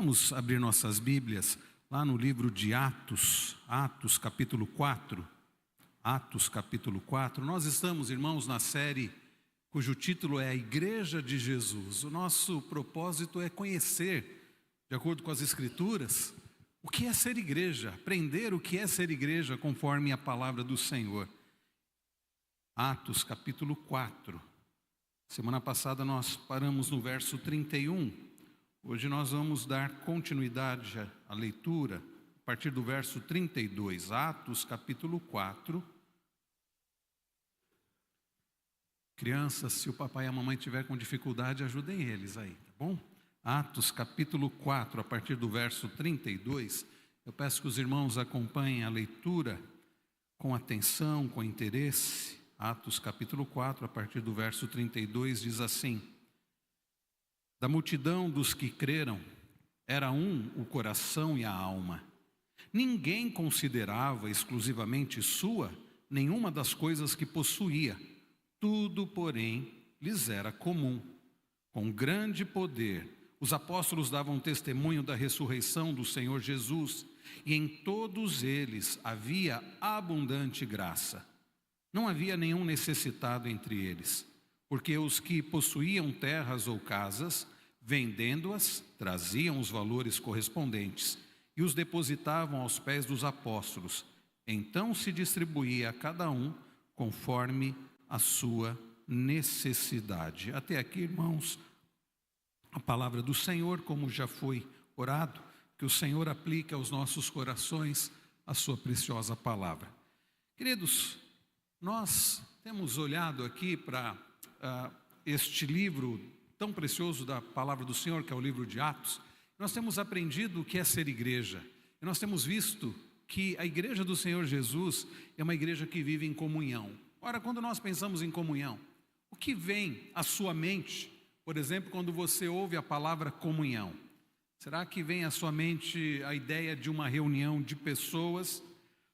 Vamos abrir nossas Bíblias lá no livro de Atos, Atos capítulo 4. Atos capítulo 4. Nós estamos, irmãos, na série cujo título é A Igreja de Jesus. O nosso propósito é conhecer, de acordo com as Escrituras, o que é ser igreja, aprender o que é ser igreja conforme a palavra do Senhor. Atos capítulo 4. Semana passada nós paramos no verso 31. Hoje nós vamos dar continuidade à leitura a partir do verso 32. Atos capítulo 4. Crianças, se o papai e a mamãe tiver com dificuldade, ajudem eles aí, tá bom? Atos capítulo 4, a partir do verso 32. Eu peço que os irmãos acompanhem a leitura com atenção, com interesse. Atos capítulo 4, a partir do verso 32, diz assim: Da multidão dos que creram, era um o coração e a alma. Ninguém considerava exclusivamente sua nenhuma das coisas que possuía. Tudo, porém, lhes era comum. Com grande poder, os apóstolos davam testemunho da ressurreição do Senhor Jesus, e em todos eles havia abundante graça. Não havia nenhum necessitado entre eles, porque os que possuíam terras ou casas, vendendo-as, traziam os valores correspondentes e os depositavam aos pés dos apóstolos. Então se distribuía a cada um conforme a sua necessidade. Até aqui, irmãos, a palavra do Senhor, como já foi orado, que o Senhor aplique aos nossos corações a sua preciosa palavra. Queridos, nós temos olhado aqui para este livro tão precioso da palavra do Senhor, que é o livro de Atos. Nós temos aprendido o que é ser igreja. E nós temos visto que a igreja do Senhor Jesus é uma igreja que vive em comunhão. Ora, quando nós pensamos em comunhão, o que vem à sua mente, por exemplo, quando você ouve a palavra comunhão? Será que vem à sua mente a ideia de uma reunião de pessoas?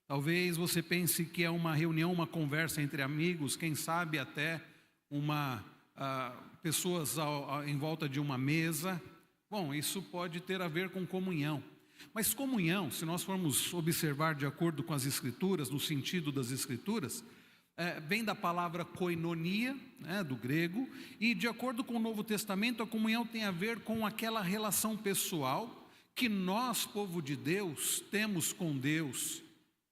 Talvez você pense que é uma reunião, uma conversa entre amigos, quem sabe até pessoas em volta de uma mesa. Bom, isso pode ter a ver com comunhão. Mas comunhão, se nós formos observar de acordo com as Escrituras, no sentido das Escrituras, vem da palavra koinonia, do grego, e de acordo com o Novo Testamento, a comunhão tem a ver com aquela relação pessoal que nós, povo de Deus, temos com Deus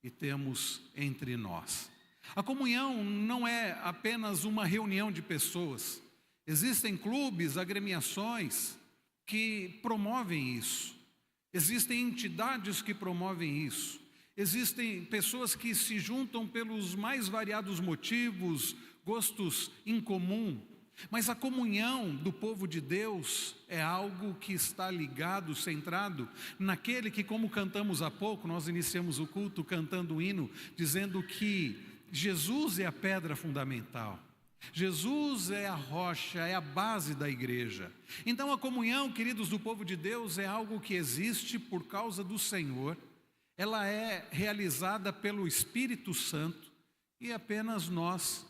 e temos entre nós. A comunhão não é apenas uma reunião de pessoas. Existem clubes, agremiações que promovem isso. Existem entidades que promovem isso. Existem pessoas que se juntam pelos mais variados motivos, gostos em comum. Mas a comunhão do povo de Deus é algo que está ligado, centrado naquele que, como cantamos há pouco, nós iniciamos o culto cantando o hino, dizendo que Jesus é a pedra fundamental. Jesus é a rocha, é a base da igreja. Então a comunhão, queridos, do povo de Deus é algo que existe por causa do Senhor. Ela é realizada pelo Espírito Santo e apenas nós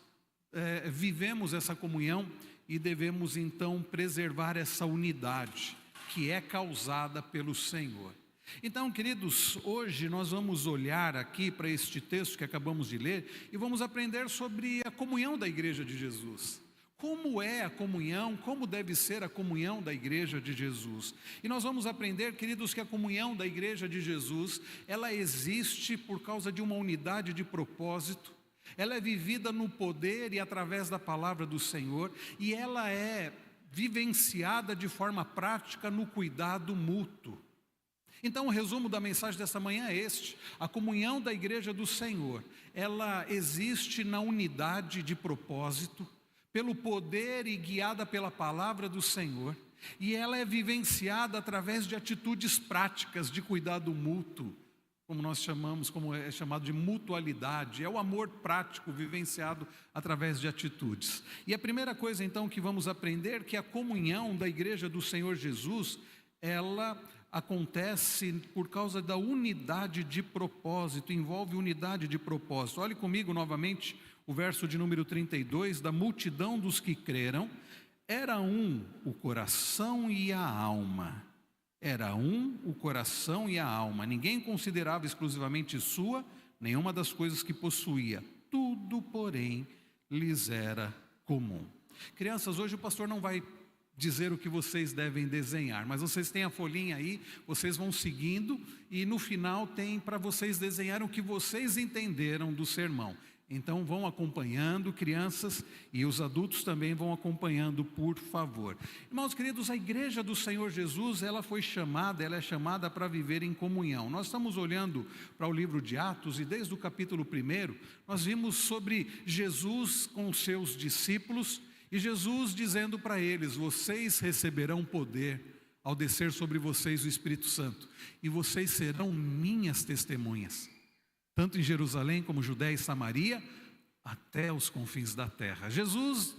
vivemos essa comunhão e devemos então preservar essa unidade que é causada pelo Senhor. Então, queridos, hoje nós vamos olhar aqui para este texto que acabamos de ler e vamos aprender sobre a comunhão da igreja de Jesus. Como é a comunhão, como deve ser a comunhão da igreja de Jesus. E nós vamos aprender, queridos, que a comunhão da igreja de Jesus, ela existe por causa de uma unidade de propósito, ela é vivida no poder e através da palavra do Senhor, e ela é vivenciada de forma prática no cuidado mútuo. Então o resumo da mensagem dessa manhã é este: a comunhão da igreja do Senhor, ela existe na unidade de propósito, pelo poder e guiada pela palavra do Senhor, e ela é vivenciada através de atitudes práticas de cuidado mútuo, como nós chamamos, como é chamado de mutualidade. É o amor prático vivenciado através de atitudes. E a primeira coisa então que vamos aprender, que a comunhão da igreja do Senhor Jesus, ela acontece por causa da unidade de propósito, envolve unidade de propósito. Olhe comigo novamente o verso de número 32, da multidão dos que creram, era um o coração e a alma. Era um o coração e a alma. Ninguém considerava exclusivamente sua nenhuma das coisas que possuía. Tudo, porém, lhes era comum. Crianças, hoje o pastor não vai dizer o que vocês devem desenhar, mas vocês têm a folhinha aí, vocês vão seguindo e no final tem para vocês desenhar o que vocês entenderam do sermão. Então vão acompanhando, crianças, e os adultos também vão acompanhando, por favor. Irmãos queridos, a igreja do Senhor Jesus, ela é chamada para viver em comunhão. Nós estamos olhando para o livro de Atos e desde o capítulo 1, nós vimos sobre Jesus com os seus discípulos e Jesus dizendo para eles: vocês receberão poder ao descer sobre vocês o Espírito Santo e vocês serão minhas testemunhas, tanto em Jerusalém como Judéia e Samaria, até os confins da terra. Jesus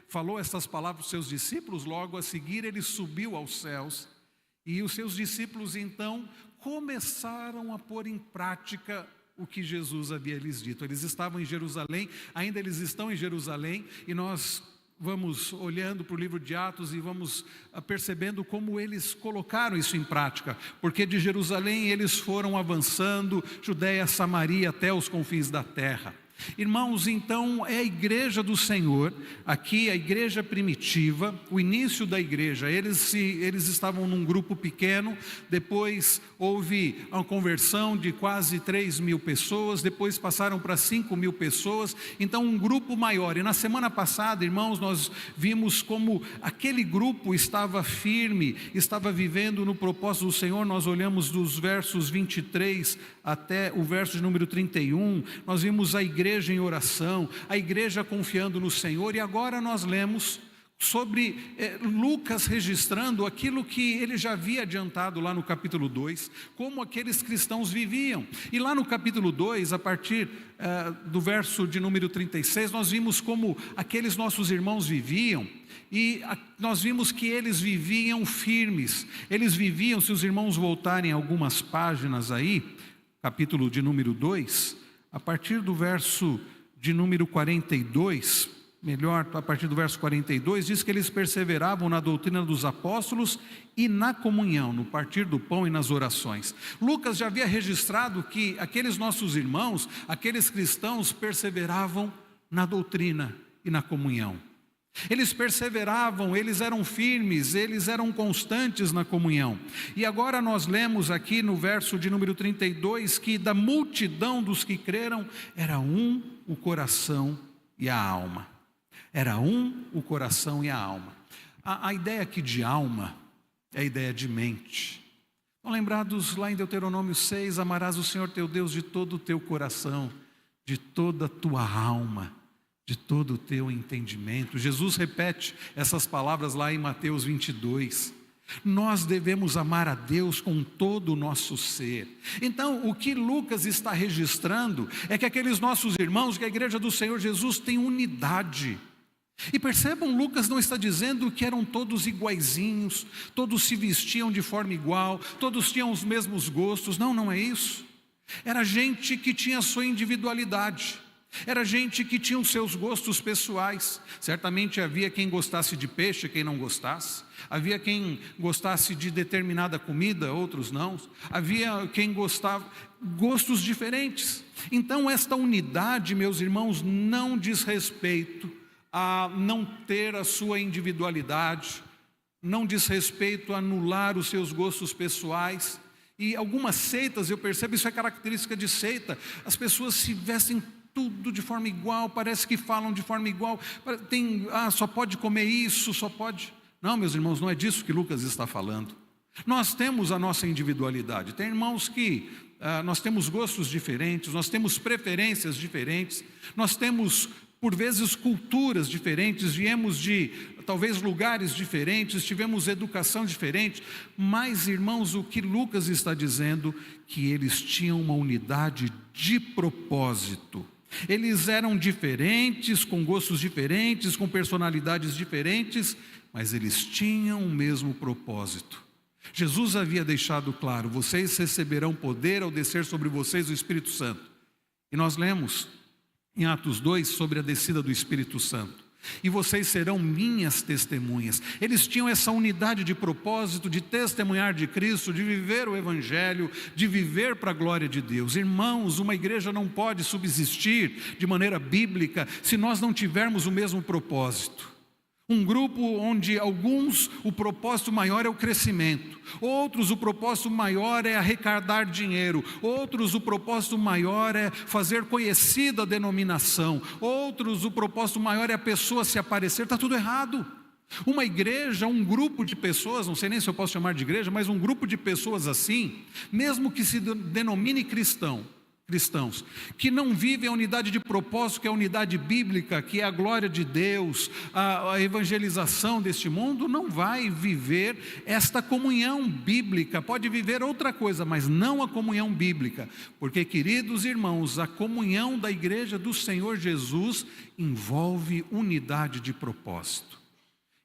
falou essas palavras para os seus discípulos, logo a seguir ele subiu aos céus, e os seus discípulos então começaram a pôr em prática o que Jesus havia lhes dito. Eles estavam em Jerusalém, ainda eles estão em Jerusalém, e nós vamos olhando para o livro de Atos e vamos percebendo como eles colocaram isso em prática, porque de Jerusalém eles foram avançando, Judéia, Samaria, até os confins da terra. Irmãos, então é a igreja do Senhor, aqui a igreja primitiva, o início da igreja, eles estavam num grupo pequeno, depois houve uma conversão de quase 3.000 pessoas, depois passaram para 5.000 pessoas, então um grupo maior. E na semana passada, irmãos, nós vimos como aquele grupo estava firme, estava vivendo no propósito do Senhor. Nós olhamos dos versos 23 até o verso de número 31, nós vimos a igreja em oração, a igreja confiando no Senhor, e agora nós lemos sobre Lucas registrando aquilo que ele já havia adiantado lá no capítulo 2, como aqueles cristãos viviam. E lá no capítulo 2, a partir do verso de número 36, nós vimos como aqueles nossos irmãos viviam, e nós vimos que eles viviam firmes, eles viviam, se os irmãos voltarem algumas páginas aí, capítulo de número 2, a partir do verso de número 42, melhor, a partir do verso 42, diz que eles perseveravam na doutrina dos apóstolos e na comunhão, no partir do pão e nas orações. Lucas já havia registrado que aqueles nossos irmãos, aqueles cristãos, perseveravam na doutrina e na comunhão. Eles perseveravam, eles eram firmes, eles eram constantes na comunhão. E agora nós lemos aqui no verso de número 32 que da multidão dos que creram era um o coração e a alma. Era um o coração e a alma. A ideia aqui de alma é a ideia de mente. Estão lembrados lá em Deuteronômio 6, amarás o Senhor teu Deus de todo o teu coração, de toda a tua alma, de todo o teu entendimento. Jesus repete essas palavras lá em Mateus 22. Nós devemos amar a Deus com todo o nosso ser. Então, o que Lucas está registrando é que aqueles nossos irmãos, que a igreja do Senhor Jesus tem unidade. E percebam, Lucas não está dizendo que eram todos iguaizinhos, todos se vestiam de forma igual, todos tinham os mesmos gostos. Não, não é isso. Era gente que tinha a sua individualidade. Era gente que tinha os seus gostos pessoais. Certamente havia quem gostasse de peixe, quem não gostasse. Havia quem gostasse de determinada comida, outros não. Havia quem gostava, gostos diferentes. Então esta unidade, meus irmãos, não diz respeito a não ter a sua individualidade, não diz respeito a anular os seus gostos pessoais. E algumas seitas, eu percebo, isso é característica de seita, as pessoas se vestem tudo de forma igual, parece que falam de forma igual, só pode comer isso, só pode... Não, meus irmãos, não é disso que Lucas está falando. Nós temos a nossa individualidade. Tem irmãos que nós temos gostos diferentes, nós temos preferências diferentes, nós temos, por vezes, culturas diferentes, viemos de, talvez, lugares diferentes, tivemos educação diferente, mas, irmãos, o que Lucas está dizendo, que eles tinham uma unidade de propósito. Eles eram diferentes, com gostos diferentes, com personalidades diferentes, mas eles tinham o mesmo propósito. Jesus havia deixado claro: vocês receberão poder ao descer sobre vocês o Espírito Santo. E nós lemos em Atos 2 sobre a descida do Espírito Santo. e vocês serão minhas testemunhas. Eles tinham essa unidade de propósito, de testemunhar de Cristo, de viver o Evangelho, de viver para a glória de Deus. Irmãos, uma igreja não pode subsistir de maneira bíblica se nós não tivermos o mesmo propósito. Um grupo onde alguns o propósito maior é o crescimento, outros o propósito maior é arrecadar dinheiro, outros o propósito maior é fazer conhecida a denominação, outros o propósito maior é a pessoa se aparecer. Está tudo errado. Uma igreja, um grupo de pessoas, não sei nem se eu posso chamar de igreja, mas um grupo de pessoas assim, mesmo que se denomine cristãos, que não vivem a unidade de propósito, que é a unidade bíblica, que é a glória de Deus, a evangelização deste mundo, não vai viver esta comunhão bíblica. Pode viver outra coisa, mas não a comunhão bíblica, porque, queridos irmãos, a comunhão da igreja do Senhor Jesus envolve unidade de propósito,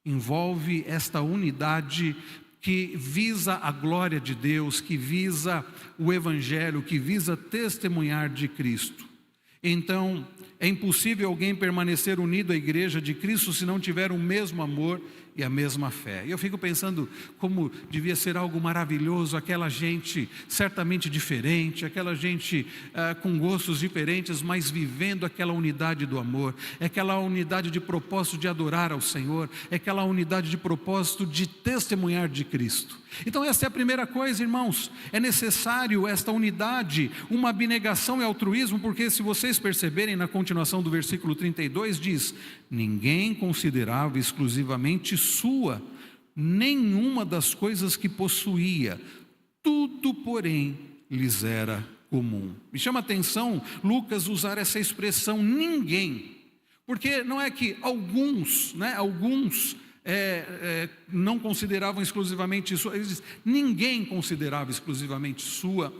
envolve esta unidade que visa a glória de Deus, que visa o Evangelho, que visa testemunhar de Cristo. Então, é impossível alguém permanecer unido à igreja de Cristo se não tiver o mesmo amor e a mesma fé. E eu fico pensando como devia ser algo maravilhoso, aquela gente certamente diferente, aquela gente com gostos diferentes, mas vivendo aquela unidade do amor, aquela unidade de propósito de adorar ao Senhor, aquela unidade de propósito de testemunhar de Cristo. Então essa é a primeira coisa, irmãos, é necessário esta unidade, uma abnegação e altruísmo, porque se vocês perceberem na continuação do versículo 32 diz: ninguém considerava exclusivamente sua nenhuma das coisas que possuía, tudo porém lhes era comum. Me chama a atenção Lucas usar essa expressão ninguém, porque não é que alguns não consideravam exclusivamente sua, ele diz, ninguém considerava exclusivamente sua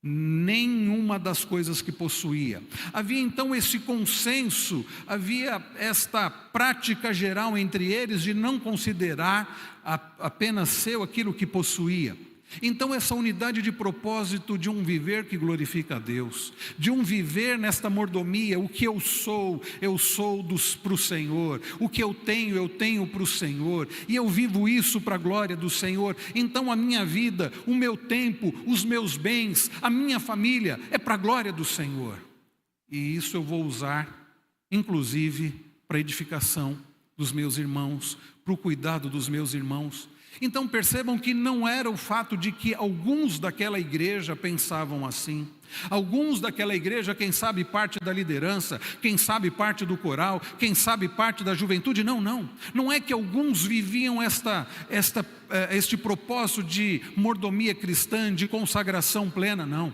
nenhuma das coisas que possuía. Havia então esse consenso, havia esta prática geral entre eles de não considerar apenas seu aquilo que possuía. Então essa unidade de propósito de um viver que glorifica a Deus, de um viver nesta mordomia, o que eu sou para o Senhor, o que eu tenho para o Senhor, e eu vivo isso para a glória do Senhor. Então a minha vida, o meu tempo, os meus bens, a minha família é para a glória do Senhor, e isso eu vou usar inclusive para a edificação dos meus irmãos, para o cuidado dos meus irmãos. Então percebam que não era o fato de que alguns daquela igreja pensavam assim. Alguns daquela igreja, quem sabe parte da liderança, quem sabe parte do coral, quem sabe parte da juventude, não é que alguns viviam este propósito de mordomia cristã, de consagração plena, não.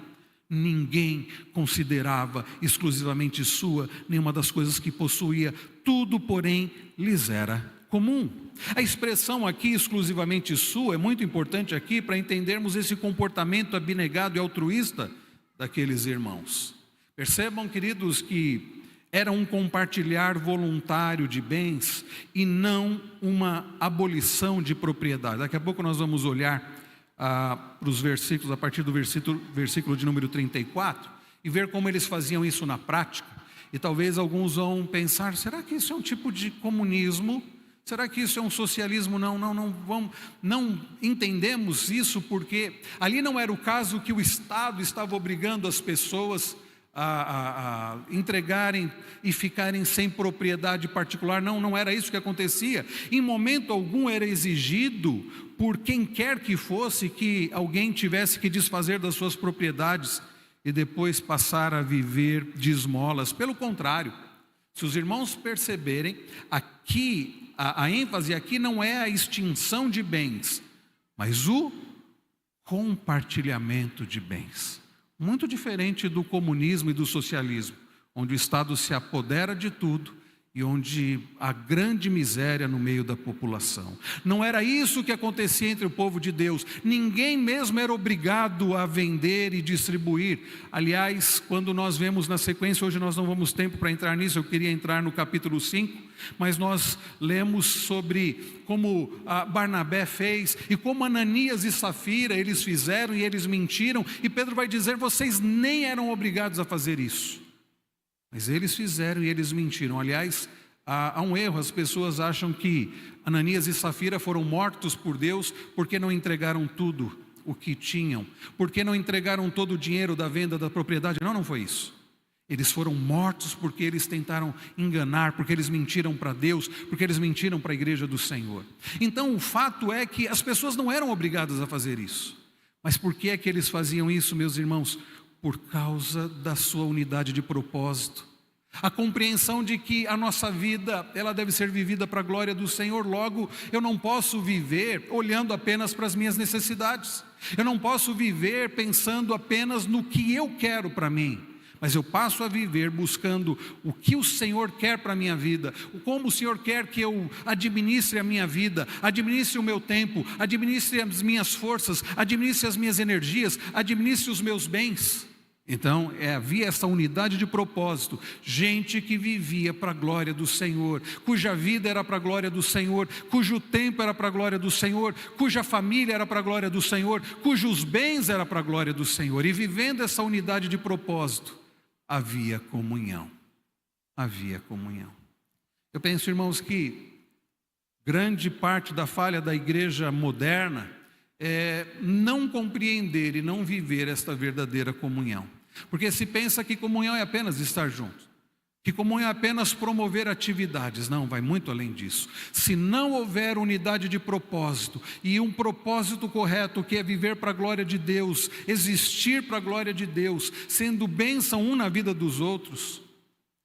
Ninguém considerava exclusivamente sua nenhuma das coisas que possuía, tudo porém lhes era comum. A expressão aqui exclusivamente sua é muito importante aqui para entendermos esse comportamento abnegado e altruísta daqueles irmãos. Percebam, queridos, que era um compartilhar voluntário de bens e não uma abolição de propriedade. Daqui a pouco nós vamos olhar para os versículos, a partir do versículo de número 34, e ver como eles faziam isso na prática. E talvez alguns vão pensar, será que isso é um tipo de comunismo? Será que isso é um socialismo? Não entendemos isso, porque ali não era o caso que o Estado estava obrigando as pessoas a entregarem e ficarem sem propriedade particular. Não era isso que acontecia. Em momento algum era exigido por quem quer que fosse que alguém tivesse que desfazer das suas propriedades e depois passar a viver de esmolas. Pelo contrário, se os irmãos perceberem, aqui a ênfase aqui não é a extinção de bens, mas o compartilhamento de bens. Muito diferente do comunismo e do socialismo, onde o Estado se apodera de tudo e onde há grande miséria no meio da população. Não era isso que acontecia entre o povo de Deus. Ninguém mesmo era obrigado a vender e distribuir. Aliás, quando nós vemos na sequência, hoje nós não vamos tempo para entrar nisso, eu queria entrar no capítulo 5, mas nós lemos sobre como Barnabé fez e como Ananias e Safira eles fizeram e eles mentiram, e Pedro vai dizer, vocês nem eram obrigados a fazer isso. Mas eles fizeram e eles mentiram. Aliás, há um erro, as pessoas acham que Ananias e Safira foram mortos por Deus porque não entregaram tudo o que tinham, porque não entregaram todo o dinheiro da venda da propriedade. Não foi isso. Eles foram mortos porque eles tentaram enganar, porque eles mentiram para Deus, porque eles mentiram para a igreja do Senhor. Então o fato é que as pessoas não eram obrigadas a fazer isso. Mas por que é que eles faziam isso, meus irmãos? Por causa da sua unidade de propósito. A compreensão de que a nossa vida, ela deve ser vivida para a glória do Senhor. Logo, eu não posso viver olhando apenas para as minhas necessidades. Eu não posso viver pensando apenas no que eu quero para mim. Mas eu passo a viver buscando o que o Senhor quer para a minha vida, como o Senhor quer que eu administre a minha vida, administre o meu tempo, administre as minhas forças, administre as minhas energias, administre os meus bens. Então havia essa unidade de propósito, gente que vivia para a glória do Senhor, cuja vida era para a glória do Senhor, cujo tempo era para a glória do Senhor, cuja família era para a glória do Senhor, cujos bens era para a glória do Senhor. E vivendo essa unidade de propósito, havia comunhão. Havia comunhão. Eu penso, irmãos, que grande parte da falha da igreja moderna é não compreender e não viver esta verdadeira comunhão. Porque se pensa que comunhão é apenas estar juntos, que comunhão é apenas promover atividades. Não, vai muito além disso. Se não houver unidade de propósito, e um propósito correto, que é viver para a glória de Deus, existir para a glória de Deus, sendo bênção um na vida dos outros,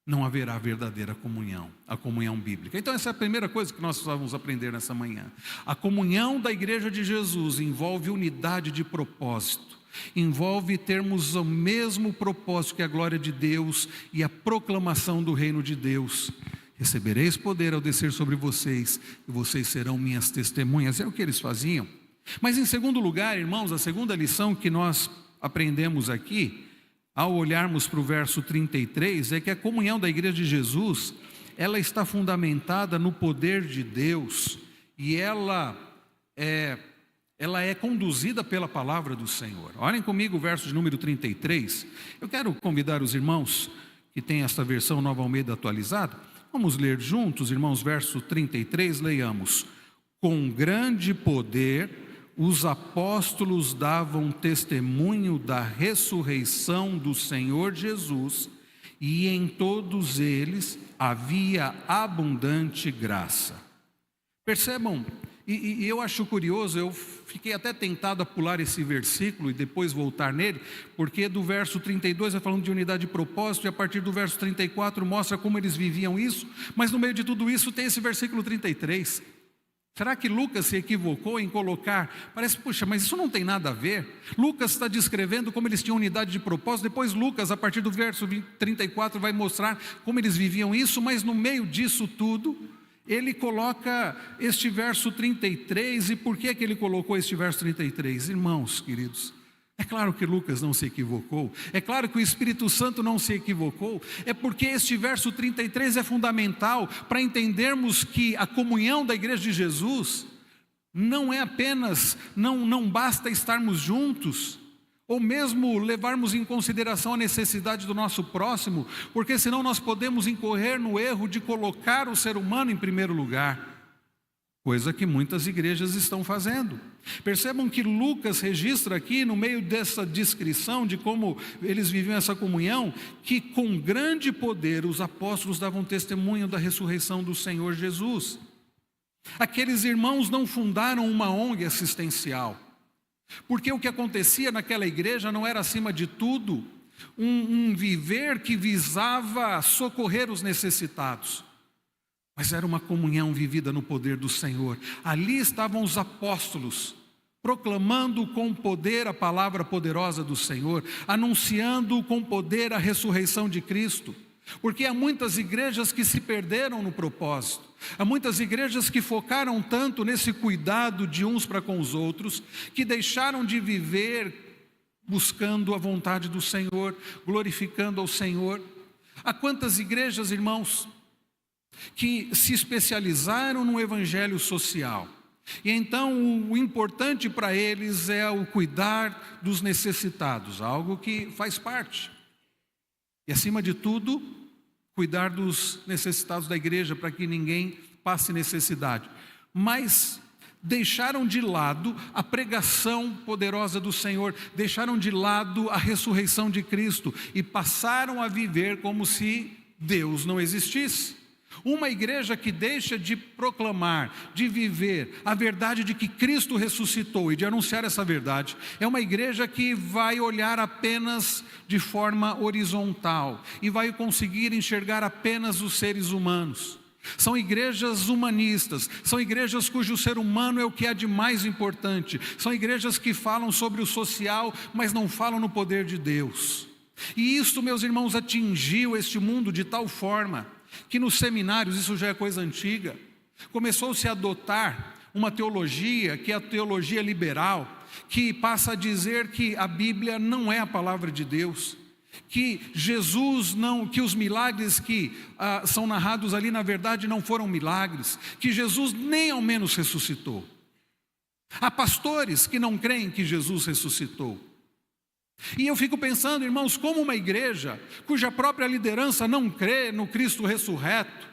não haverá verdadeira comunhão, a comunhão bíblica. Então essa é a primeira coisa que nós vamos aprender nessa manhã. A comunhão da igreja de Jesus envolve unidade de propósito. Envolve termos o mesmo propósito, que é a glória de Deus e a proclamação do reino de Deus. Recebereis poder ao descer sobre vocês, e vocês serão minhas testemunhas. É o que eles faziam. Mas em segundo lugar, irmãos, a segunda lição que nós aprendemos aqui, ao olharmos para o verso 33, é que a comunhão da igreja de Jesus, ela está fundamentada no poder de Deus, e ela é conduzida pela palavra do Senhor. Olhem comigo o verso de número 33. Eu quero convidar os irmãos que têm esta versão Nova Almeida atualizada. Vamos ler juntos, irmãos, verso 33, leiamos. Com grande poder, os apóstolos davam testemunho da ressurreição do Senhor Jesus, e em todos eles havia abundante graça. Percebam, e eu acho curioso, eu fiquei até tentado a pular esse versículo e depois voltar nele, porque do verso 32 vai falando de unidade de propósito, e a partir do verso 34 mostra como eles viviam isso, mas no meio de tudo isso tem esse versículo 33. Será que Lucas se equivocou em colocar? Parece, puxa, mas isso não tem nada a ver. Lucas está descrevendo como eles tinham unidade de propósito, depois Lucas, a partir do verso 34, vai mostrar como eles viviam isso, mas no meio disso tudo, ele coloca este verso 33, e por que ele colocou este verso 33? Irmãos queridos, é claro que Lucas não se equivocou, é claro que o Espírito Santo não se equivocou, é porque este verso 33 é fundamental para entendermos que a comunhão da igreja de Jesus não é apenas, não basta estarmos juntos, ou mesmo levarmos em consideração a necessidade do nosso próximo, porque senão nós podemos incorrer no erro de colocar o ser humano em primeiro lugar, coisa que muitas igrejas estão fazendo. Percebam que Lucas registra aqui, no meio dessa descrição de como eles viviam essa comunhão, que com grande poder os apóstolos davam testemunho da ressurreição do Senhor Jesus. Aqueles irmãos não fundaram uma ONG assistencial, porque o que acontecia naquela igreja não era, acima de tudo, um viver que visava socorrer os necessitados, mas era uma comunhão vivida no poder do Senhor. Ali estavam os apóstolos, proclamando com poder a palavra poderosa do Senhor, anunciando com poder a ressurreição de Cristo. Porque há muitas igrejas que se perderam no propósito, há muitas igrejas que focaram tanto nesse cuidado de uns para com os outros, que deixaram de viver buscando a vontade do Senhor, glorificando ao Senhor. Há quantas igrejas, irmãos, que se especializaram no evangelho social, e então o importante para eles é o cuidar dos necessitados, algo que faz parte. E acima de tudo, cuidar dos necessitados da igreja, para que ninguém passe necessidade. Mas deixaram de lado a pregação poderosa do Senhor, deixaram de lado a ressurreição de Cristo e passaram a viver como se Deus não existisse. Uma igreja que deixa de proclamar, de viver a verdade de que Cristo ressuscitou e de anunciar essa verdade, é uma igreja que vai olhar apenas de forma horizontal e vai conseguir enxergar apenas os seres humanos. São igrejas humanistas, são igrejas cujo ser humano é o que há de mais importante, são igrejas que falam sobre o social, mas não falam no poder de Deus. E isso, meus irmãos, atingiu este mundo de tal forma que nos seminários, isso já é coisa antiga, começou-se a adotar uma teologia, que é a teologia liberal, que passa a dizer que a Bíblia não é a palavra de Deus, que Jesus não, que os milagres que são narrados ali na verdade não foram milagres, que Jesus nem ao menos ressuscitou. Há pastores que não creem que Jesus ressuscitou. E eu fico pensando, irmãos, como uma igreja cuja própria liderança não crê no Cristo ressurreto,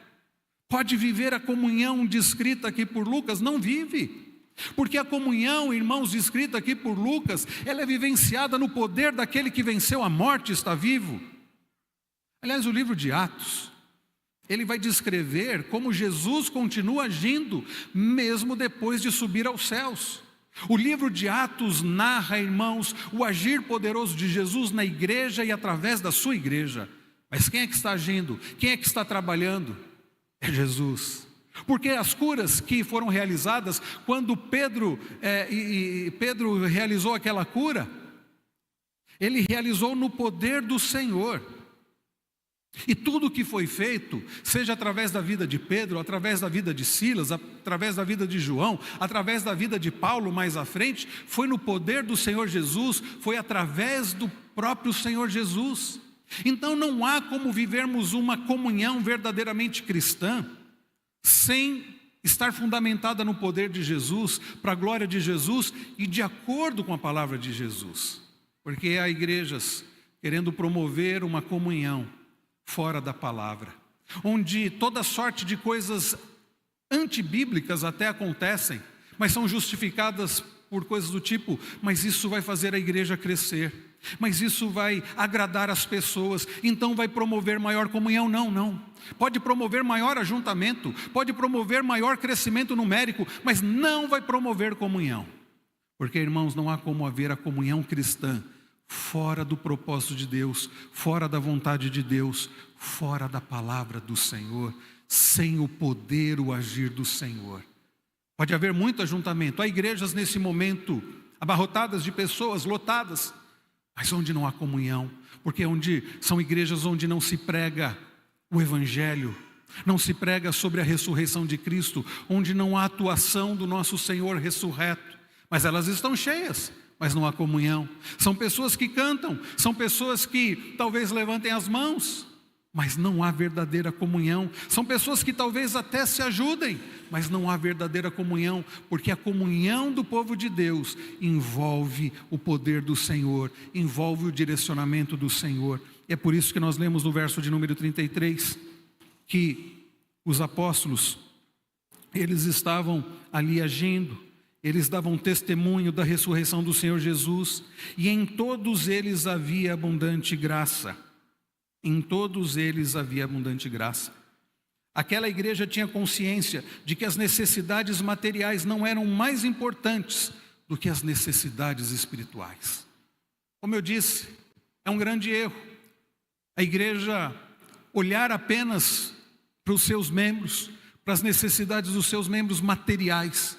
pode viver a comunhão descrita aqui por Lucas? Não vive. Porque a comunhão, irmãos, descrita aqui por Lucas, ela é vivenciada no poder daquele que venceu a morte e está vivo. Aliás, o livro de Atos, ele vai descrever como Jesus continua agindo, mesmo depois de subir aos céus. O livro de Atos narra, irmãos, o agir poderoso de Jesus na igreja e através da sua igreja. Mas quem é que está agindo? Quem é que está trabalhando? É Jesus. Porque as curas que foram realizadas, quando Pedro realizou aquela cura, ele realizou no poder do Senhor. E tudo que foi feito, seja através da vida de Pedro, através da vida de Silas, através da vida de João, através da vida de Paulo mais à frente, foi no poder do Senhor Jesus, foi através do próprio Senhor Jesus. Então não há como vivermos uma comunhão verdadeiramente cristã sem estar fundamentada no poder de Jesus, para a glória de Jesus e de acordo com a palavra de Jesus. Porque há igrejas querendo promover uma comunhão fora da palavra, onde toda sorte de coisas antibíblicas até acontecem, mas são justificadas por coisas do tipo, mas isso vai fazer a igreja crescer, mas isso vai agradar as pessoas, então vai promover maior comunhão. Não. Pode promover maior ajuntamento, pode promover maior crescimento numérico, mas não vai promover comunhão. Porque, irmãos, não há como haver a comunhão cristã fora do propósito de Deus, fora da vontade de Deus, fora da palavra do Senhor, sem o poder, o agir do Senhor. Pode haver muito ajuntamento, há igrejas nesse momento abarrotadas de pessoas, lotadas, mas onde não há comunhão, porque são igrejas onde não se prega o Evangelho, não se prega sobre a ressurreição de Cristo, onde não há atuação do nosso Senhor ressurreto, mas elas estão cheias, mas não há comunhão. São pessoas que cantam, são pessoas que talvez levantem as mãos, mas não há verdadeira comunhão. São pessoas que talvez até se ajudem, mas não há verdadeira comunhão, porque a comunhão do povo de Deus envolve o poder do Senhor, envolve o direcionamento do Senhor. É por isso que nós lemos no verso de número 33, que os apóstolos, eles estavam ali agindo, eles davam testemunho da ressurreição do Senhor Jesus, e em todos eles havia abundante graça. Em todos eles havia abundante graça. Aquela igreja tinha consciência de que as necessidades materiais não eram mais importantes do que as necessidades espirituais. Como eu disse, é um grande erro a igreja olhar apenas para os seus membros, para as necessidades dos seus membros materiais,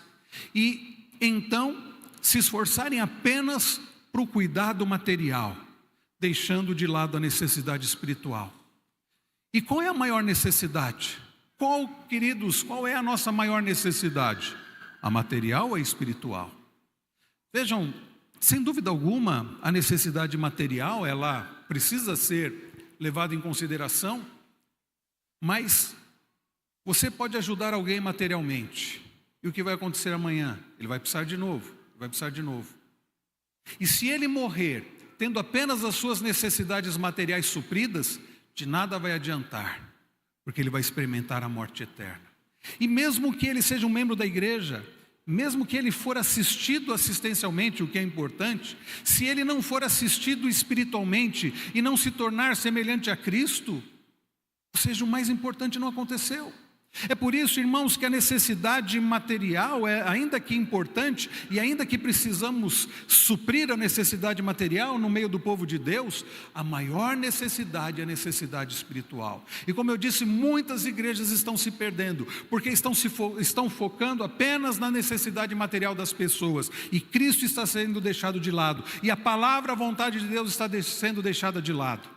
e então se esforçarem apenas para o cuidado material, deixando de lado a necessidade espiritual. E qual é a maior necessidade? Queridos, qual é a nossa maior necessidade? A material ou a espiritual? Vejam, sem dúvida alguma, a necessidade material, ela precisa ser levada em consideração, mas você pode ajudar alguém materialmente. E o que vai acontecer amanhã? Ele vai precisar de novo, E se ele morrer tendo apenas as suas necessidades materiais supridas, de nada vai adiantar. porque ele vai experimentar a morte eterna. E mesmo que ele seja um membro da igreja, mesmo que ele for assistido assistencialmente, o que é importante, se ele não for assistido espiritualmente e não se tornar semelhante a Cristo, ou seja, o mais importante não aconteceu. É por isso, irmãos, que a necessidade material é ainda que importante, e ainda que precisamos suprir a necessidade material no meio do povo de Deus, a maior necessidade é a necessidade espiritual. E como eu disse, muitas igrejas estão se perdendo, porque estão focando apenas na necessidade material das pessoas, e Cristo está sendo deixado de lado, e a palavra, a vontade de Deus está sendo deixada de lado.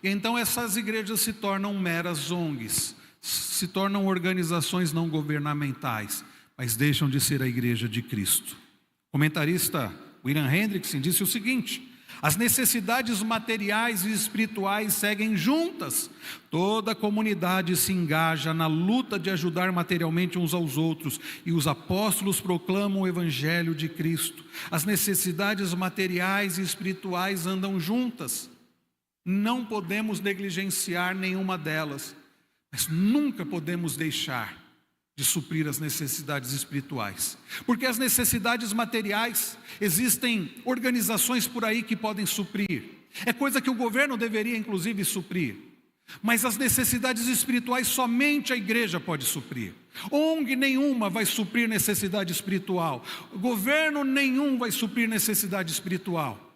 E então essas igrejas se tornam meras ONGs, se tornam organizações não governamentais, mas deixam de ser a igreja de Cristo. O comentarista William Hendrickson disse o seguinte: as necessidades materiais e espirituais seguem juntas. Toda a comunidade se engaja na luta de ajudar materialmente uns aos outros, e os apóstolos proclamam o evangelho de Cristo. As necessidades materiais e espirituais andam juntas. Não podemos negligenciar nenhuma delas, mas nunca podemos deixar de suprir as necessidades espirituais. Porque as necessidades materiais, existem organizações por aí que podem suprir. É coisa que o governo deveria inclusive suprir. Mas as necessidades espirituais somente a igreja pode suprir. ONG nenhuma vai suprir necessidade espiritual. Governo nenhum vai suprir necessidade espiritual.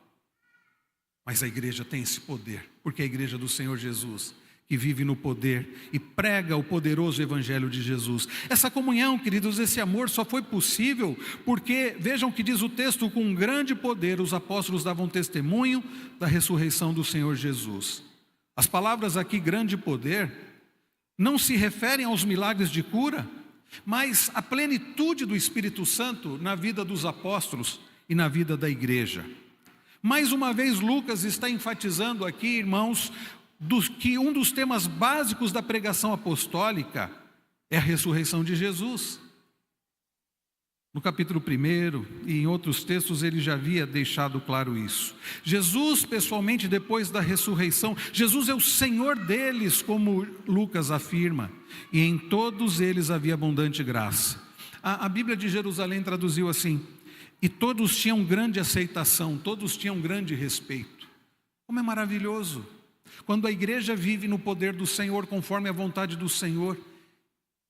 Mas a igreja tem esse poder, porque é a igreja do Senhor Jesus, que vive no poder e prega o poderoso evangelho de Jesus. Essa comunhão, queridos, esse amor só foi possível porque, vejam o que diz o texto: com grande poder os apóstolos davam testemunho da ressurreição do Senhor Jesus. As palavras aqui, grande poder, não se referem aos milagres de cura, mas à plenitude do Espírito Santo na vida dos apóstolos e na vida da igreja. Mais uma vez, Lucas está enfatizando aqui, irmãos, que um dos temas básicos da pregação apostólica é a ressurreição de Jesus. No capítulo 1 e em outros textos ele já havia deixado claro isso. Jesus, pessoalmente, depois da ressurreição, Jesus é o Senhor deles, como Lucas afirma, e em todos eles havia abundante graça. A Bíblia de Jerusalém traduziu assim: e todos tinham grande aceitação, todos tinham grande respeito. Como é maravilhoso quando a igreja vive no poder do Senhor, conforme a vontade do Senhor,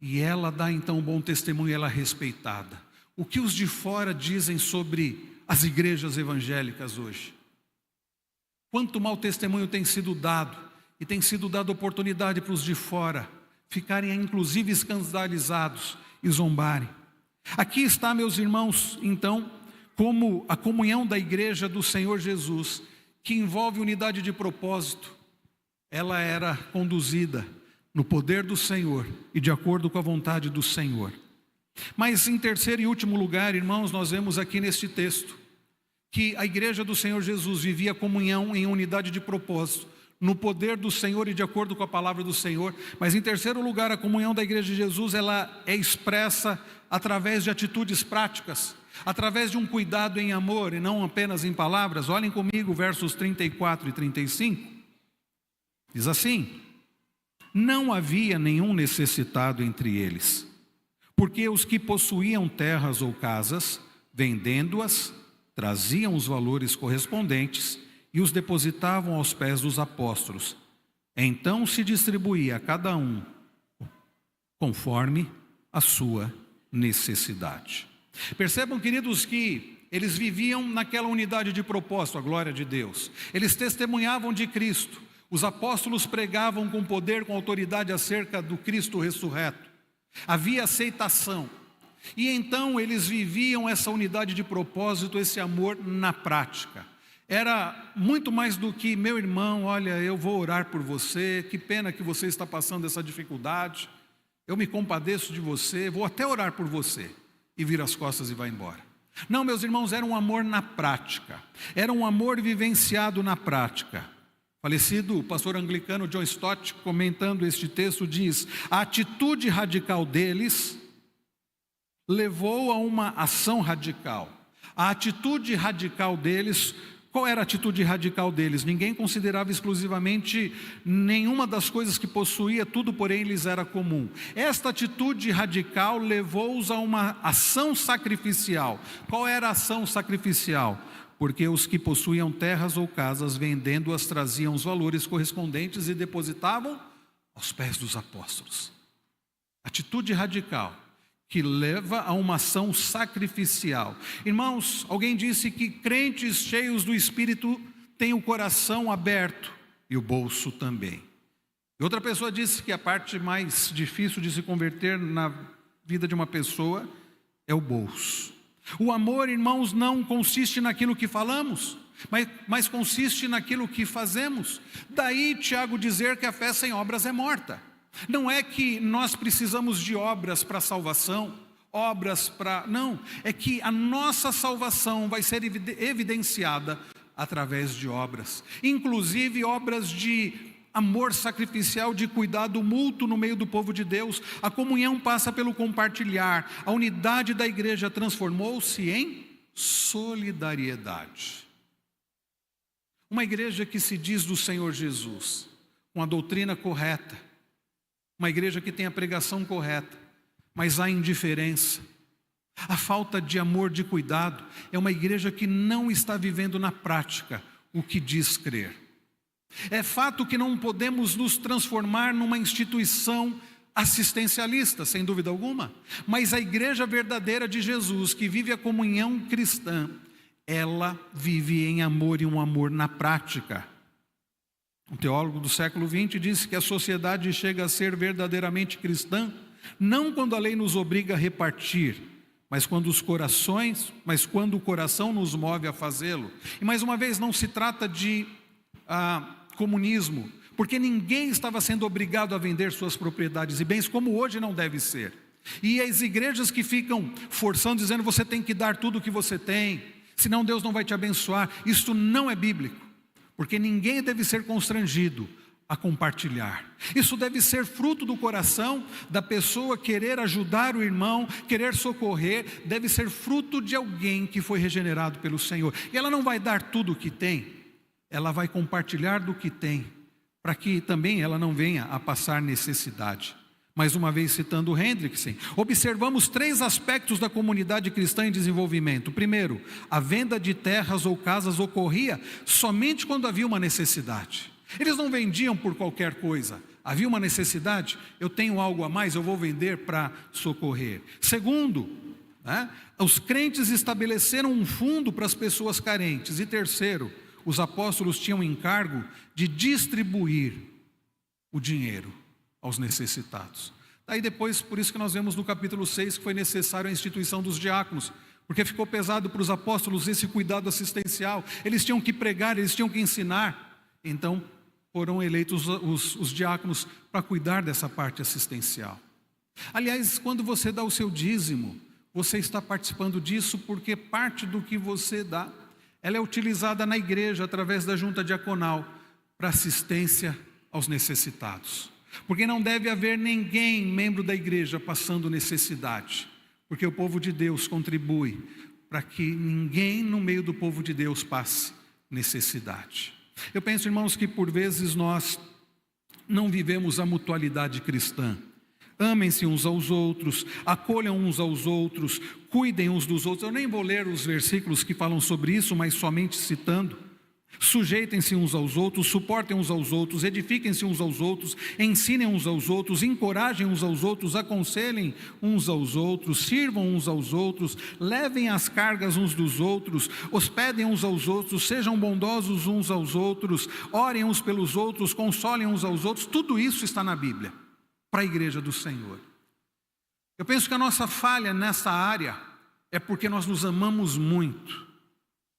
e ela dá então um bom testemunho, ela é respeitada. O que os de fora dizem sobre as igrejas evangélicas hoje? Quanto mau testemunho tem sido dado, e tem sido dada oportunidade para os de fora ficarem inclusive escandalizados e zombarem. Aqui está, meus irmãos, então, como a comunhão da igreja do Senhor Jesus, que envolve unidade de propósito, ela era conduzida no poder do Senhor e de acordo com a vontade do Senhor. Mas em terceiro e último lugar, irmãos, nós vemos aqui neste texto que a igreja do Senhor Jesus vivia comunhão em unidade de propósito, no poder do Senhor e de acordo com a palavra do Senhor. Mas em terceiro lugar, a comunhão da igreja de Jesus, ela é expressa através de atitudes práticas, através de um cuidado em amor e não apenas em palavras. Olhem comigo versos 34 e 35. Diz assim: não havia nenhum necessitado entre eles, porque os que possuíam terras ou casas, vendendo-as, traziam os valores correspondentes e os depositavam aos pés dos apóstolos. Então se distribuía a cada um conforme a sua necessidade. Percebam, queridos, que eles viviam naquela unidade de propósito, a glória de Deus. Eles testemunhavam de Cristo. Os apóstolos pregavam com poder, com autoridade acerca do Cristo ressurreto. Havia aceitação. E então eles viviam essa unidade de propósito, esse amor na prática. Era muito mais do que: meu irmão, olha, eu vou orar por você, que pena que você está passando essa dificuldade, eu me compadeço de você, vou até orar por você, e vira as costas e vai embora. Não, meus irmãos, era um amor na prática, era um amor vivenciado na prática. Falecido pastor anglicano John Stott, comentando este texto, diz: a atitude radical deles levou a uma ação radical. A atitude radical deles Qual era a atitude radical deles? Ninguém considerava exclusivamente nenhuma das coisas que possuía, tudo porém lhes era comum. Esta atitude radical levou-os a uma ação sacrificial. Qual era a ação sacrificial? Porque os que possuíam terras ou casas, vendendo-as, traziam os valores correspondentes e depositavam aos pés dos apóstolos. Atitude radical que leva a uma ação sacrificial. Irmãos, alguém disse que crentes cheios do Espírito têm o coração aberto e o bolso também. E outra pessoa disse que a parte mais difícil de se converter na vida de uma pessoa é o bolso. O amor, irmãos, não consiste naquilo que falamos, mas consiste naquilo que fazemos. Daí Tiago dizer que a fé sem obras é morta. Não é que nós precisamos de obras para salvação, não, é que a nossa salvação vai ser evidenciada através de obras, inclusive obras de amor sacrificial, de cuidado mútuo no meio do povo de Deus. A comunhão passa pelo compartilhar, a unidade da igreja transformou-se em solidariedade. Uma igreja que se diz do Senhor Jesus, com a doutrina correta, uma igreja que tem a pregação correta, mas há indiferença, a falta de amor, de cuidado, é uma igreja que não está vivendo na prática o que diz crer. É fato que não podemos nos transformar numa instituição assistencialista, sem dúvida alguma, mas a igreja verdadeira de Jesus, que vive a comunhão cristã, ela vive em amor e um amor na prática. Um teólogo do século XX disse que a sociedade chega a ser verdadeiramente cristã, não quando a lei nos obriga a repartir, mas quando o coração nos move a fazê-lo. E mais uma vez, não se trata de comunismo, porque ninguém estava sendo obrigado a vender suas propriedades e bens, como hoje não deve ser. E as igrejas que ficam forçando, dizendo você tem que dar tudo o que você tem, senão Deus não vai te abençoar, isto não é bíblico. Porque ninguém deve ser constrangido a compartilhar. Isso deve ser fruto do coração da pessoa querer ajudar o irmão, querer socorrer, deve ser fruto de alguém que foi regenerado pelo Senhor. E ela não vai dar tudo o que tem, ela vai compartilhar do que tem, para que também ela não venha a passar necessidade. Mais uma vez citando o Hendrickson, observamos 3 aspectos da comunidade cristã em desenvolvimento. Primeiro, a venda de terras ou casas ocorria somente quando havia uma necessidade. Eles não vendiam por qualquer coisa. Havia uma necessidade, eu tenho algo a mais, eu vou vender para socorrer. Segundo, os crentes estabeleceram um fundo para as pessoas carentes. E terceiro, os apóstolos tinham encargo de distribuir o dinheiro aos necessitados. Daí depois, por isso que nós vemos no capítulo 6 que foi necessário a instituição dos diáconos, porque ficou pesado para os apóstolos esse cuidado assistencial. Eles tinham que pregar, eles tinham que ensinar. Então foram eleitos os diáconos para cuidar dessa parte assistencial. Aliás, quando você dá o seu dízimo, você está participando disso, porque parte do que você dá, ela é utilizada na igreja através da junta diaconal para assistência aos necessitados. Porque não deve haver ninguém, membro da igreja, passando necessidade. Porque o povo de Deus contribui para que ninguém no meio do povo de Deus passe necessidade. Eu penso, irmãos, que por vezes nós não vivemos a mutualidade cristã. Amem-se uns aos outros, acolham uns aos outros, cuidem uns dos outros. Eu nem vou ler os versículos que falam sobre isso, mas somente citando. Sujeitem-se uns aos outros, suportem uns aos outros, edifiquem-se uns aos outros, ensinem uns aos outros, encorajem uns aos outros, aconselhem uns aos outros, sirvam uns aos outros, levem as cargas uns dos outros, hospedem uns aos outros, sejam bondosos uns aos outros, orem uns pelos outros, consolem uns aos outros. Tudo isso está na Bíblia, para a igreja do Senhor. Eu penso que a nossa falha nessa área é porque nós nos amamos muito.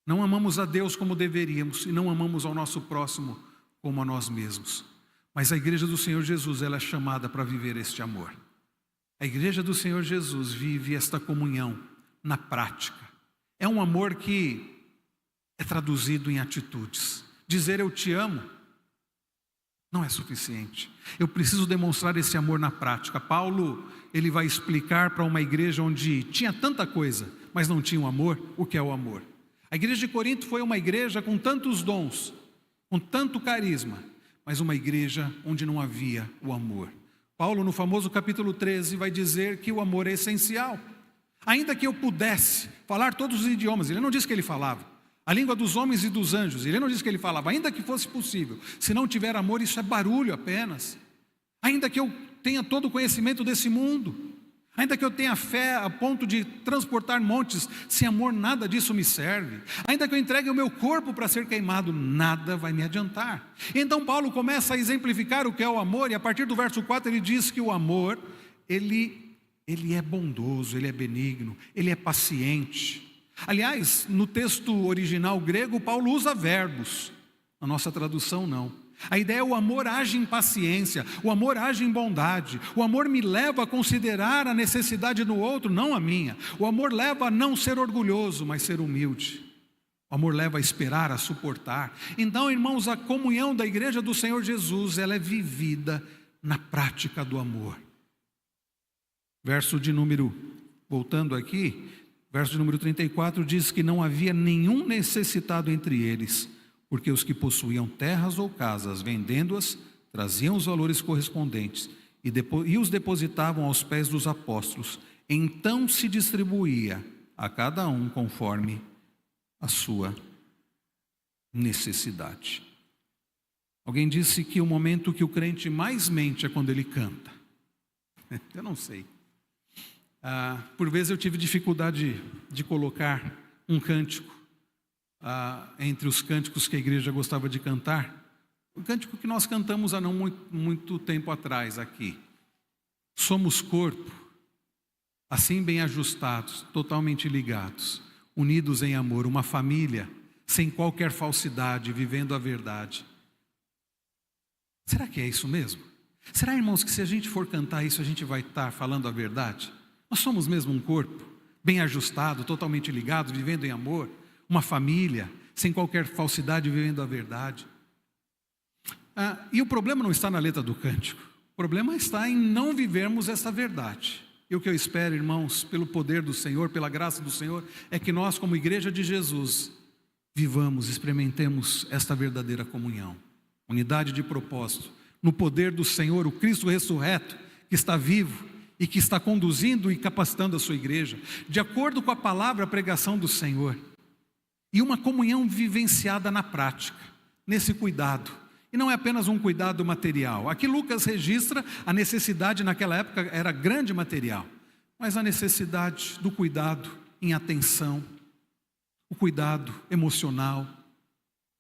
Não amamos a Deus como deveríamos e não amamos ao nosso próximo como a nós mesmos. Mas a igreja do Senhor Jesus, ela é chamada para viver este amor. A igreja do Senhor Jesus vive esta comunhão na prática. É um amor que é traduzido em atitudes. Dizer eu te amo não é suficiente. Eu preciso demonstrar esse amor na prática. Paulo, ele vai explicar para uma igreja onde tinha tanta coisa, mas não tinha o amor, o que é o amor. A A igreja de Corinto foi uma igreja com tantos dons, com tanto carisma, mas uma igreja onde não havia o amor. Paulo, no famoso capítulo 13, vai dizer que o amor é essencial. Ainda que eu pudesse falar todos os idiomas, ele não disse que ele falava, a língua dos homens e dos anjos, ele não disse que ele falava, ainda que fosse possível, se não tiver amor, isso é barulho apenas. Ainda que eu tenha todo o conhecimento desse mundo, ainda que eu tenha fé a ponto de transportar montes, sem amor nada disso me serve. Ainda que eu entregue o meu corpo para ser queimado, nada vai me adiantar. Então Paulo começa a exemplificar o que é o amor, e a partir do verso 4 ele diz que o amor, ele é bondoso, ele é benigno, ele é paciente. Aliás, no texto original grego, Paulo usa verbos, na nossa tradução não. A ideia é o amor age em paciência, o amor age em bondade, o amor me leva a considerar a necessidade do outro, não a minha. O amor leva a não ser orgulhoso, mas ser humilde. O amor leva a esperar, a suportar. Então, irmãos, a comunhão da igreja do Senhor Jesus, ela é vivida na prática do amor. Voltando aqui, verso de número 34 diz que não havia nenhum necessitado entre eles, porque os que possuíam terras ou casas, vendendo-as, traziam os valores correspondentes e os depositavam aos pés dos apóstolos. Então se distribuía a cada um conforme a sua necessidade. Alguém disse que o momento que o crente mais mente é quando ele canta. Eu não sei. Por vezes eu tive dificuldade de colocar um cântico entre os cânticos que a igreja gostava de cantar. O cântico que nós cantamos há não muito tempo atrás aqui. Somos corpo, assim bem ajustados, totalmente ligados, unidos em amor, uma família, sem qualquer falsidade, vivendo a verdade. Será que é isso mesmo? Será, irmãos, que se a gente for cantar isso, a gente vai estar falando a verdade? Nós somos mesmo um corpo, bem ajustado, totalmente ligado, vivendo em amor, uma família, sem qualquer falsidade, vivendo a verdade. E o problema não está na letra do cântico, o problema está em não vivermos essa verdade. E o que eu espero, irmãos, pelo poder do Senhor, pela graça do Senhor, é que nós, como igreja de Jesus, vivamos, experimentemos esta verdadeira comunhão, unidade de propósito, no poder do Senhor, o Cristo ressurreto, que está vivo e que está conduzindo e capacitando a sua igreja, de acordo com a palavra, a pregação do Senhor, e uma comunhão vivenciada na prática, nesse cuidado. E não é apenas um cuidado material. Aqui Lucas registra a necessidade, naquela época era grande material, mas a necessidade do cuidado em atenção, o cuidado emocional,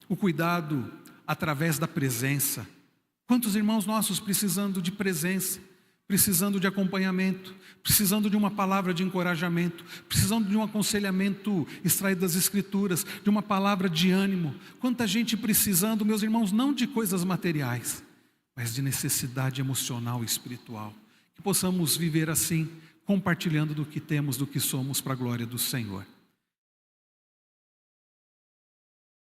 o cuidado através da presença. Quantos irmãos nossos precisando de presença, precisando de acompanhamento, precisando de uma palavra de encorajamento, precisando de um aconselhamento extraído das Escrituras, de uma palavra de ânimo. Quanta gente precisando, meus irmãos, não de coisas materiais, mas de necessidade emocional e espiritual. Que possamos viver assim, compartilhando do que temos, do que somos, para a glória do Senhor.